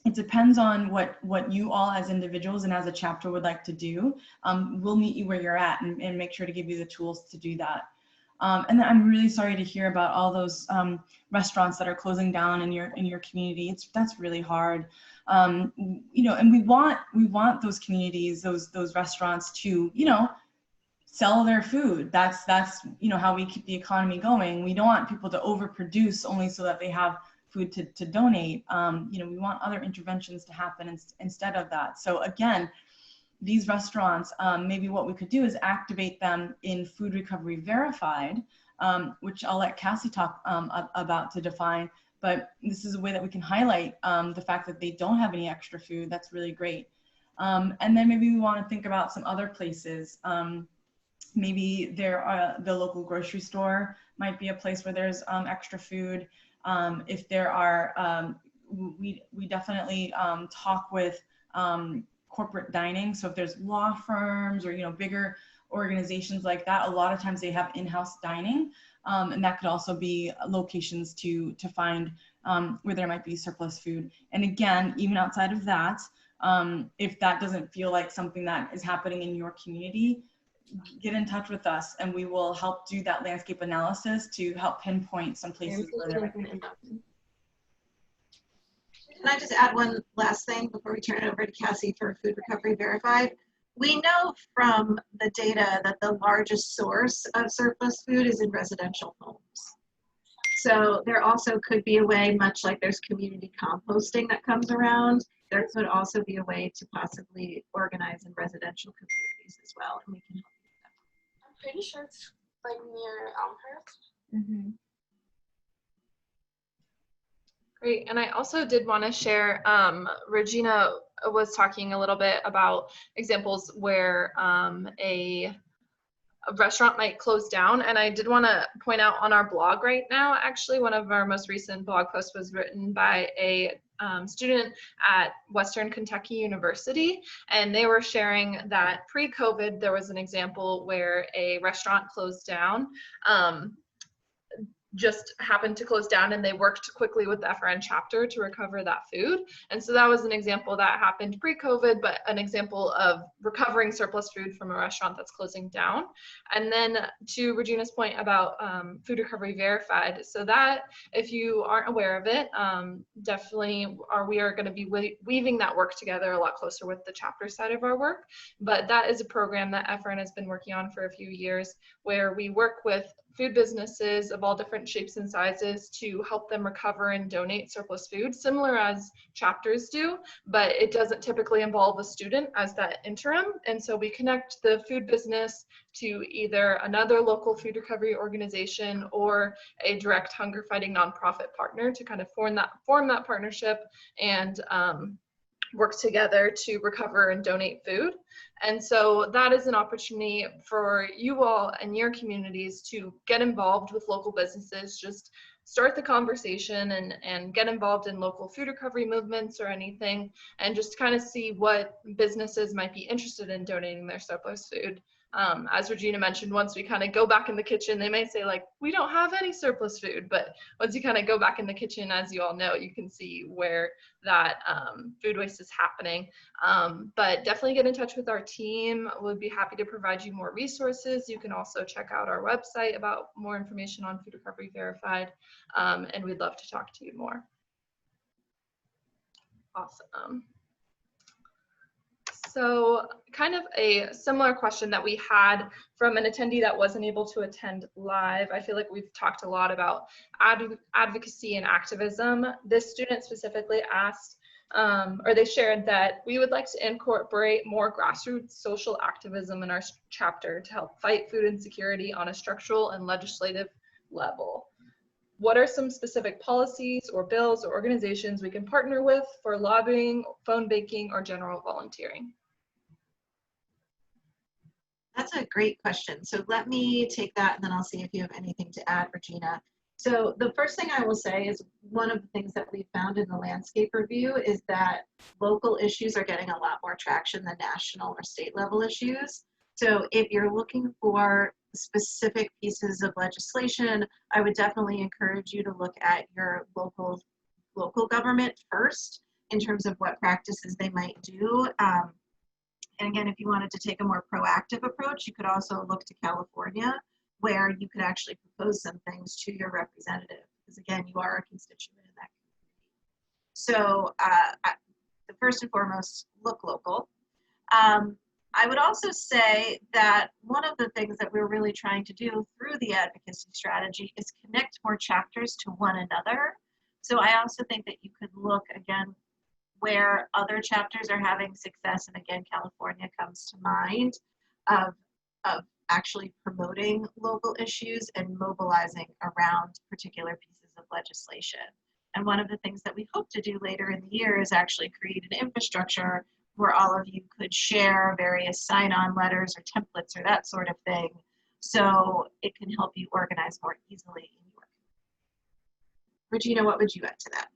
It depends on what you all as individuals and as a chapter would like to do. We'll meet you where you're at and make sure to give you the tools to do that. And then I'm really sorry to hear about all those restaurants that are closing down in your community. That's really hard. You know, and we want those communities, those restaurants to, you know, sell their food. That's you know, how we keep the economy going. We don't want people to overproduce only so that they have food to donate. You know, we want other interventions to happen instead of that. So again, these restaurants, maybe what we could do is activate them in Food Recovery Verified, which I'll let Cassie talk about to define, but this is a way that we can highlight the fact that they don't have any extra food. That's really great. And then maybe we want to think about some other places. Maybe the local grocery store might be a place where there's extra food. If there are, we definitely talk with corporate dining. So if there's law firms or, you know, bigger organizations like that, a lot of times they have in-house dining, and that could also be locations to find where there might be surplus food. And again, even outside of that, If that doesn't feel like something that is happening in your community, get in touch with us and we will help do that landscape analysis to help pinpoint some places where there might be. Can I just add one last thing before we turn it over to Cassie for Food Recovery Verified? We know from the data that the largest source of surplus food is in residential homes. So there also could be a way, much like there's community composting that comes around, there could also be a way to possibly organize in residential communities as well, and we can help you with that. I'm pretty sure it's like near Elmhurst. Mm-hmm. Great, and I also did want to share, Regina was talking a little bit about examples where a restaurant might close down, and I did want to point out on our blog right now, actually, one of our most recent blog posts was written by a student at Western Kentucky University, and they were sharing that pre-COVID there was an example where a restaurant closed down, just happened to close down, and they worked quickly with the FRN chapter to recover that food. And so that was an example that happened pre-COVID, but an example of recovering surplus food from a restaurant that's closing down. And then to Regina's point about Food Recovery Verified, so that, if you aren't aware of it, definitely we are going to be weaving that work together a lot closer with the chapter side of our work. But that is a program that FRN has been working on for a few years, where we work with food businesses of all different shapes and sizes to help them recover and donate surplus food, similar as chapters do, but it doesn't typically involve a student as that interim. And so we connect the food business to either another local food recovery organization or a direct hunger fighting nonprofit partner to kind of form that partnership and work together to recover and donate food. And so that is an opportunity for you all and your communities to get involved with local businesses, just start the conversation and get involved in local food recovery movements or anything, and just kind of see what businesses might be interested in donating their surplus food. As Regina mentioned, once we kind of go back in the kitchen, they may say like, we don't have any surplus food, but once you kind of go back in the kitchen, as you all know, you can see where that food waste is happening. But definitely get in touch with our team. We'll be happy to provide you more resources. You can also check out our website about more information on Food Recovery Verified, and we'd love to talk to you more. Awesome. So kind of a similar question that we had from an attendee that wasn't able to attend live. I feel like we've talked a lot about advocacy and activism. This student specifically asked, or they shared that we would like to incorporate more grassroots social activism in our chapter to help fight food insecurity on a structural and legislative level. What are some specific policies or bills or organizations we can partner with for lobbying, phone banking, or general volunteering? That's a great question. So let me take that and then I'll see if you have anything to add, Regina. So the first thing I will say is one of the things that we found in the landscape review is that local issues are getting a lot more traction than national or state level issues. So if you're looking for specific pieces of legislation, I would definitely encourage you to look at your local government first in terms of what practices they might do. And again, if you wanted to take a more proactive approach, you could also look to California, where you could actually propose some things to your representative, because again, you are a constituent in that community. So the first and foremost, look local. I would also say that one of the things that we're really trying to do through the advocacy strategy is connect more chapters to one another. So I also think that you could look again where other chapters are having success, and again, California comes to mind, of actually promoting local issues and mobilizing around particular pieces of legislation. And one of the things that we hope to do later in the year is actually create an infrastructure where all of you could share various sign-on letters or templates or that sort of thing, so it can help you organize more easily in your community. Regina, what would you add to that?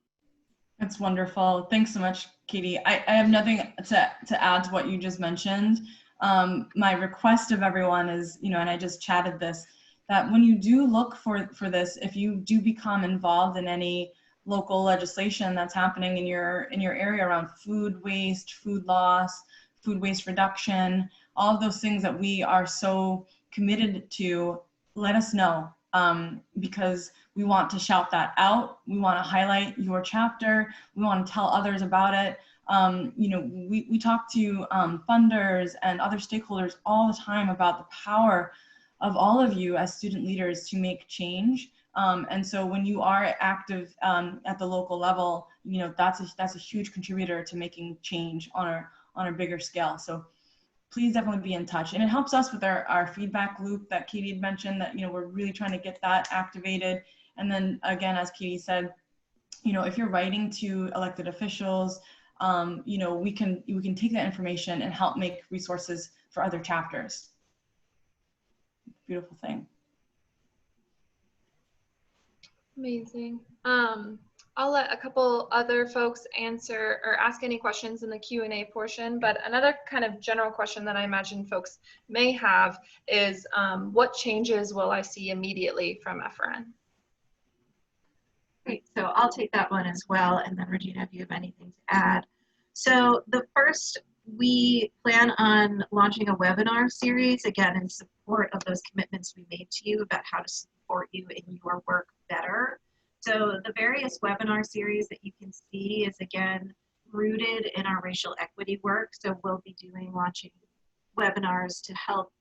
That's wonderful. Thanks so much, Katie. I have nothing to add to what you just mentioned. My request of everyone is, and I just chatted this, that when you do look for this, if you do become involved in any local legislation that's happening in your area around food waste, food loss, food waste reduction, all of those things that we are so committed to, let us know, because we want to shout that out. We want to highlight your chapter. We want to tell others about it. You know, we talk to funders and other stakeholders all the time about the power of all of you as student leaders to make change. And so when you are active at the local level, you know, that's a huge contributor to making change on a bigger scale. So please definitely be in touch. And it helps us with our feedback loop that Katie had mentioned, that, you know, we're really trying to get that activated. And then again, as Katie said, you know, if you're writing to elected officials, you know, we can take that information and help make resources for other chapters. Beautiful thing. Amazing. I'll let a couple other folks answer or ask any questions in the Q&A portion, but another kind of general question that I imagine folks may have is, what changes will I see immediately from FRN? Great, so I'll take that one as well, and then Regina, if you have anything to add. So the first, we plan on launching a webinar series, again, in support of those commitments we made to you about how to support you in your work better. So the various webinar series that you can see is, again, rooted in our racial equity work. So we'll be launching webinars to help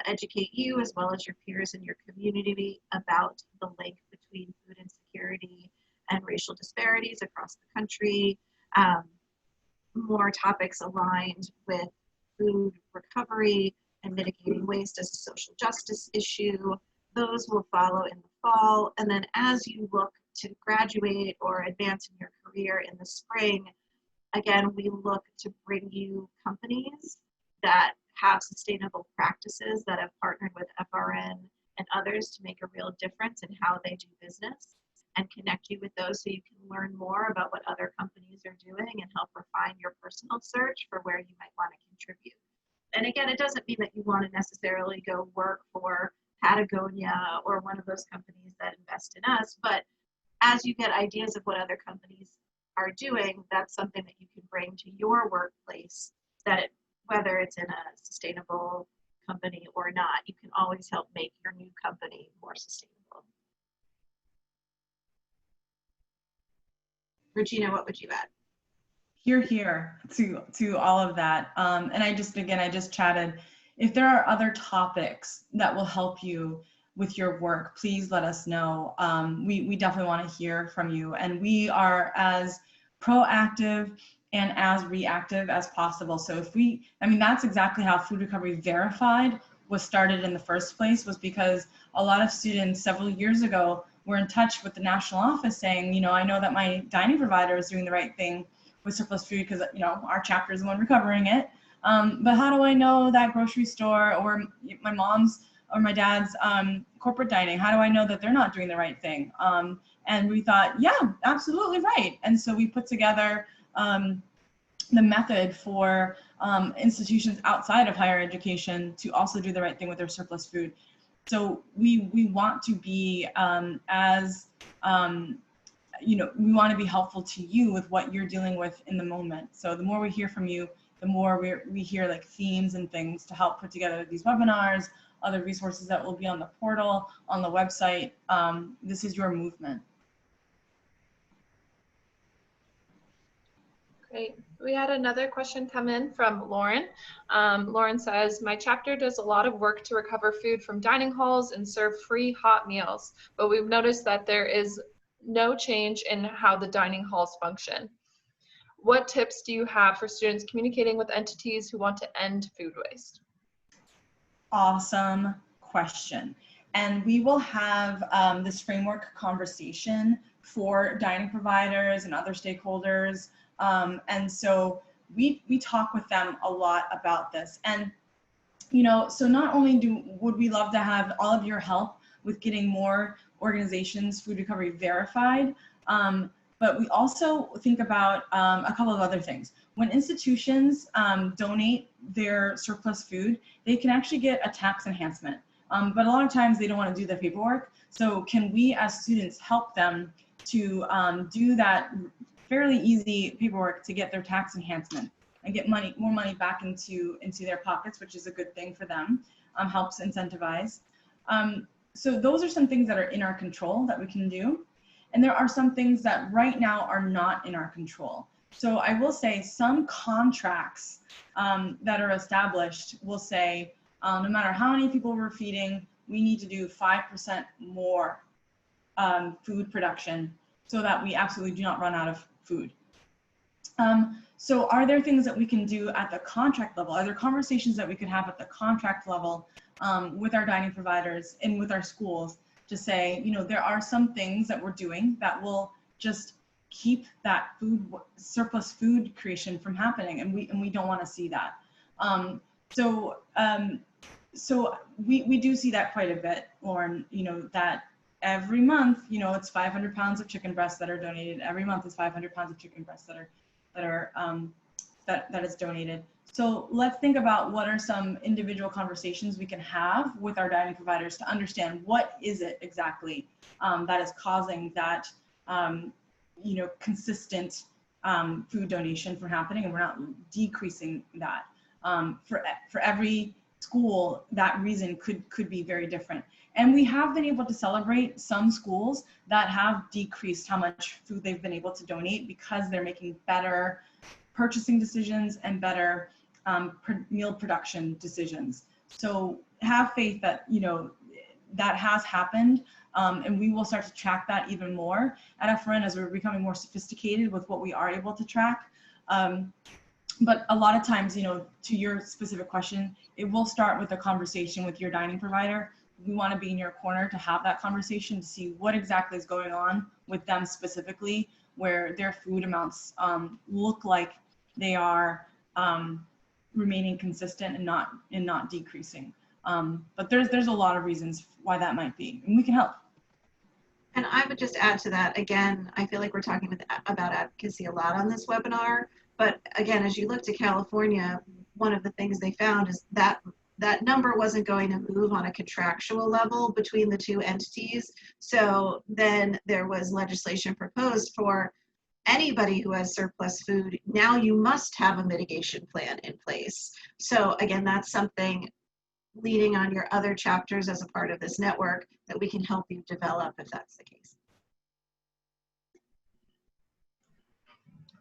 educate you as well as your peers in your community about the link between food insecurity and racial disparities across the country. More topics aligned with food recovery and mitigating waste as a social justice issue. Those will follow in the fall. And then as you look to graduate or advance in your career in the spring, again, we look to bring you companies that have sustainable practices that have partnered with FRN and others to make a real difference in how they do business, and connect you with those so you can learn more about what other companies are doing and help refine your personal search for where you might want to contribute. And again, it doesn't mean that you want to necessarily go work for Patagonia or one of those companies that invest in us, but as you get ideas of what other companies are doing, that's something that you can bring to your workplace, that whether it's in a sustainable company or not, you can always help make your new company more sustainable. Regina, what would you add? Here to all of that. And I just chatted. If there are other topics that will help you with your work, please let us know. We definitely want to hear from you, and we are as proactive and as reactive as possible. So that's exactly how Food Recovery Verified was started in the first place, was because a lot of students several years ago were in touch with the national office saying, you know, I know that my dining provider is doing the right thing with surplus food because, you know, our chapter is the one recovering it. But how do I know that grocery store or my mom's or my dad's corporate dining, how do I know that they're not doing the right thing? And we thought, yeah, absolutely right. And so we put together the method for institutions outside of higher education to also do the right thing with their surplus food. So we want to be we want to be helpful to you with what you're dealing with in the moment. So the more we hear from you, the more we hear like themes and things to help put together these webinars, other resources that will be on the portal, on the website. This is your movement. Great. We had another question come in from Lauren. Lauren says, my chapter does a lot of work to recover food from dining halls and serve free hot meals, but we've noticed that there is no change in how the dining halls function. What tips do you have for students communicating with entities who want to end food waste? Awesome question. And we will have this framework conversation for dining providers and other stakeholders. And so we talk with them a lot about this. And, you know, so not only would we love to have all of your help with getting more organizations food recovery verified, but we also think about a couple of other things. When institutions donate their surplus food, they can actually get a tax enhancement. But a lot of times they don't want to do the paperwork. So can we as students help them to do that fairly easy paperwork to get their tax enhancement and get more money back into their pockets, which is a good thing for them, helps incentivize. So those are some things that are in our control that we can do. And there are some things that right now are not in our control. So I will say some contracts that are established will say, no matter how many people we're feeding, we need to do 5% more food production so that we absolutely do not run out of food. So are there things that we can do at the contract level? Are there conversations that we could have at the contract level with our dining providers and with our schools to say, you know, there are some things that we're doing that will just keep that surplus food creation from happening, and we don't want to see that. So we do see that quite a bit, Lauren, you know, that every month, you know, it's 500 pounds of chicken breasts that are donated. Every month is 500 pounds of chicken breasts that is donated. So let's think about what are some individual conversations we can have with our dining providers to understand what is it exactly that is causing that, you know, consistent food donation from happening, and we're not decreasing that. For every school, that reason could be very different. And we have been able to celebrate some schools that have decreased how much food they've been able to donate because they're making better purchasing decisions and better meal production decisions. So have faith that, you know, that has happened, and we will start to track that even more at FRN as we're becoming more sophisticated with what we are able to track. But a lot of times, you know, to your specific question, it will start with a conversation with your dining provider. We want to be in your corner to have that conversation to see what exactly is going on with them specifically, where their food amounts look like they are remaining consistent and not decreasing. But there's a lot of reasons why that might be, and we can help. And I would just add to that, again, I feel like we're talking about advocacy a lot on this webinar, but again, as you look to California, one of the things they found is that that number wasn't going to move on a contractual level between the two entities. So then there was legislation proposed for anybody who has surplus food. Now you must have a mitigation plan in place. So again, that's something leading on your other chapters as a part of this network that we can help you develop if that's the case.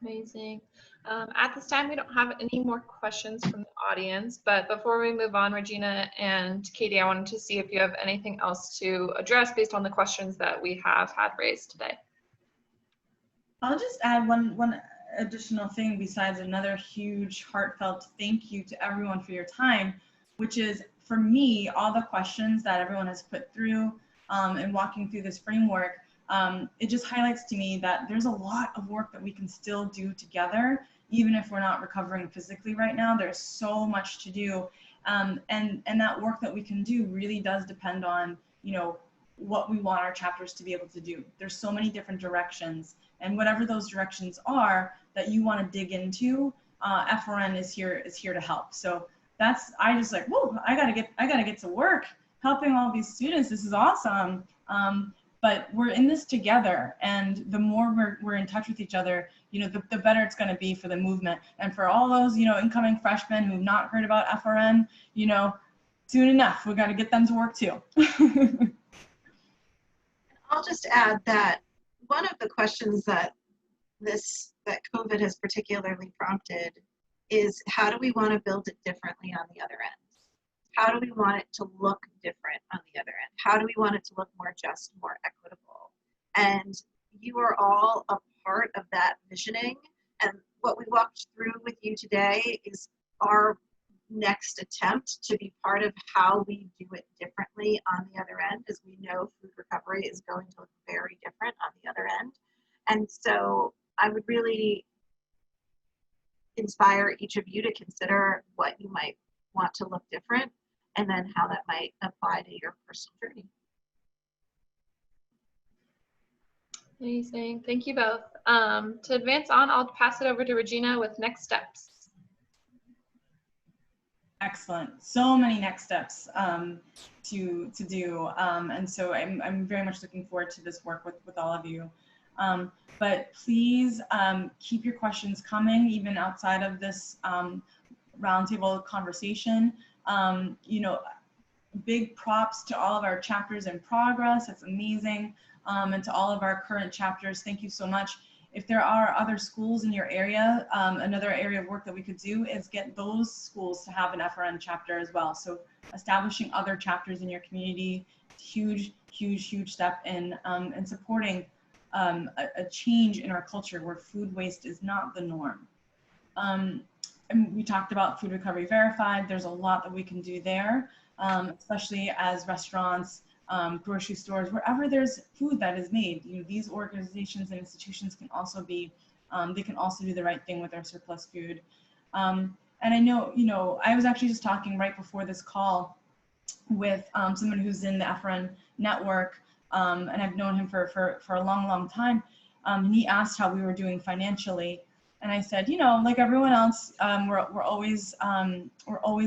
Amazing. At this time, we don't have any more questions from the audience, but before we move on, Regina and Katie, I wanted to see if you have anything else to address based on the questions that we have had raised today. I'll just add one additional thing besides another huge heartfelt thank you to everyone for your time, which is, for me, all the questions that everyone has put through and walking through this framework, it just highlights to me that there's a lot of work that we can still do together, even if we're not recovering physically right now. There's so much to do, and that work that we can do really does depend on, you know, what we want our chapters to be able to do. There's so many different directions, and whatever those directions are that you want to dig into, FRN is here to help. So that's, I just like, whoa, I gotta get to work helping all these students. This is awesome. But we're in this together, and the more we're in touch with each other, you know, the better it's going to be for the movement. And for all those, you know, incoming freshmen who've not heard about FRN, you know, soon enough, we got to get them to work too. I'll just add that one of the questions that COVID has particularly prompted is, how do we want to build it differently on the other end? How do we want it to look different on the other end? How do we want it to look more just, more equitable? And you are all a part of that visioning. And what we walked through with you today is our next attempt to be part of how we do it differently on the other end, as we know food recovery is going to look very different on the other end. And so I would really inspire each of you to consider what you might want to look different, and then how that might apply to your personal journey. Amazing. Thank you both. To advance on, I'll pass it over to Regina with next steps. Excellent. So many next steps to do. And so I'm very much looking forward to this work with all of you. But please keep your questions coming, even outside of this roundtable conversation. You know, big props to all of our chapters in progress. It's amazing. And to all of our current chapters, thank you so much. If there are other schools in your area, another area of work that we could do is get those schools to have an FRN chapter as well. So establishing other chapters in your community, huge, huge, huge step in supporting a change in our culture where food waste is not the norm. And we talked about Food Recovery Verified. There's a lot that we can do there, especially as restaurants, grocery stores, wherever there's food that is made. You know, these organizations and institutions can also be, they can also do the right thing with their surplus food. And I know, you know, I was actually just talking right before this call with someone who's in the FRN network, and I've known him for a long, long time. And he asked how we were doing financially. And I said, you know, like everyone else, we're always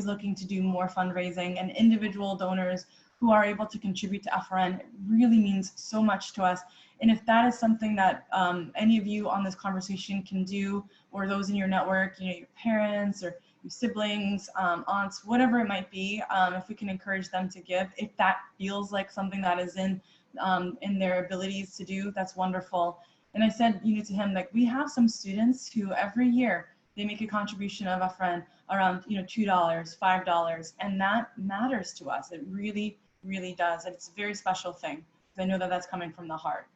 looking to do more fundraising, and individual donors who are able to contribute to FRN really means so much to us. And if that is something that any of you on this conversation can do, or those in your network, you know, your parents or your siblings, aunts, whatever it might be, if we can encourage them to give, if that feels like something that is in their abilities to do, that's wonderful. And I said, you know, to him, like, we have some students who every year they make a contribution of a friend around, you know, $2, $5, and that matters to us. It really, really does. And it's a very special thing, because I know that that's coming from the heart.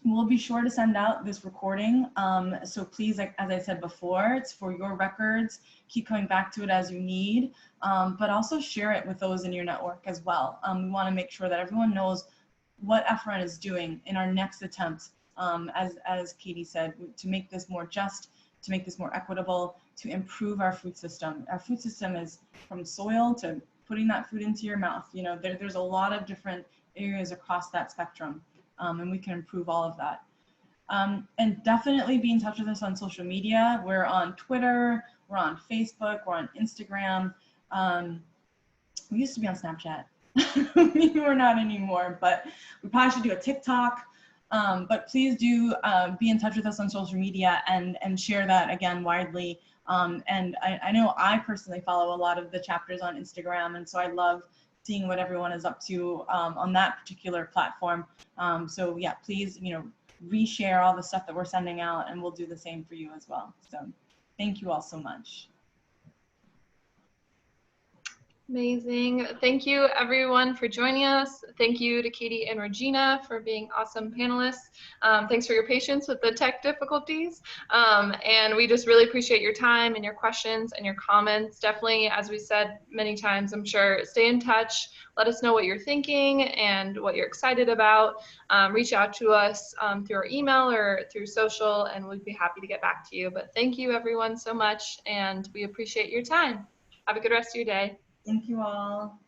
We'll be sure to send out this recording. So please, like, as I said before, it's for your records. Keep coming back to it as you need, but also share it with those in your network as well. We want to make sure that everyone knows what FRN is doing in our next attempt, as Katie said, to make this more just, to make this more equitable, to improve our food system. Our food system is from soil to putting that food into your mouth. You know, there's a lot of different areas across that spectrum, and we can improve all of that. And definitely be in touch with us on social media. We're on Twitter, we're on Facebook, we're on Instagram. We used to be on Snapchat. We're not anymore, but we probably should do a TikTok. But please do be in touch with us on social media and share that again widely. And I know I personally follow a lot of the chapters on Instagram, and so I love seeing what everyone is up to on that particular platform. So yeah, please, you know, reshare all the stuff that we're sending out, and we'll do the same for you as well. So thank you all so much. Amazing. Thank you everyone for joining us. Thank you to Katie and Regina for being awesome panelists. Thanks for your patience with the tech difficulties. And we just really appreciate your time and your questions and your comments. Definitely, as we said many times, I'm sure, stay in touch. Let us know what you're thinking and what you're excited about. Reach out to us through our email or through social, and we'd be happy to get back to you. But thank you everyone so much, and we appreciate your time. Have a good rest of your day. Thank you all.